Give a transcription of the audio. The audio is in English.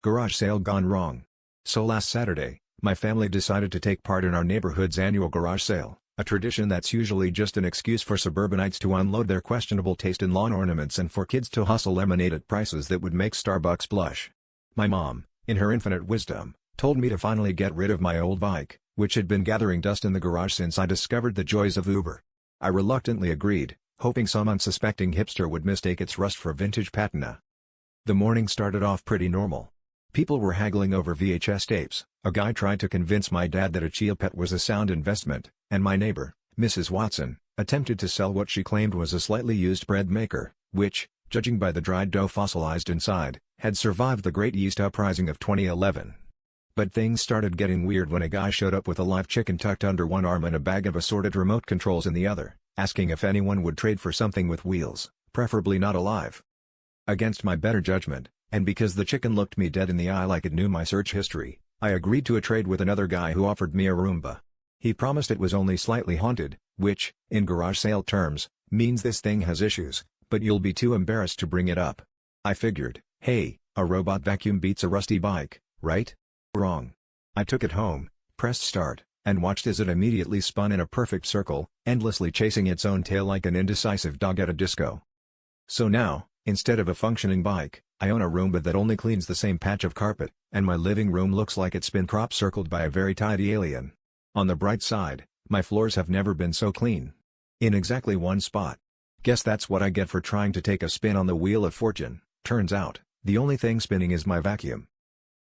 Garage sale gone wrong. So last Saturday, my family decided to take part in our neighborhood's annual garage sale, a tradition that's usually just an excuse for suburbanites to unload their questionable taste in lawn ornaments and for kids to hustle lemonade at prices that would make Starbucks blush. My mom, in her infinite wisdom, told me to finally get rid of my old bike, which had been gathering dust in the garage since I discovered the joys of Uber. I reluctantly agreed, hoping some unsuspecting hipster would mistake its rust for vintage patina. The morning started off pretty normal. People were haggling over VHS tapes, a guy tried to convince my dad that a chia pet was a sound investment, and my neighbor, Mrs. Watson, attempted to sell what she claimed was a slightly used bread maker, which, judging by the dried dough fossilized inside, had survived the Great Yeast Uprising of 2011. But things started getting weird when a guy showed up with a live chicken tucked under one arm and a bag of assorted remote controls in the other, asking if anyone would trade for something with wheels, preferably not alive. Against my better judgment, and because the chicken looked me dead in the eye like it knew my search history, I agreed to a trade with another guy who offered me a Roomba. He promised it was only slightly haunted, which, in garage sale terms, means this thing has issues, but you'll be too embarrassed to bring it up. I figured, hey, a robot vacuum beats a rusty bike, right? Wrong. I took it home, pressed start, and watched as it immediately spun in a perfect circle, endlessly chasing its own tail like an indecisive dog at a disco. So now, instead of a functioning bike, I own a Roomba that only cleans the same patch of carpet, and my living room looks like it's been crop circled by a very tidy alien. On the bright side, my floors have never been so clean. In exactly one spot. Guess that's what I get for trying to take a spin on the wheel of fortune. Turns out, the only thing spinning is my vacuum.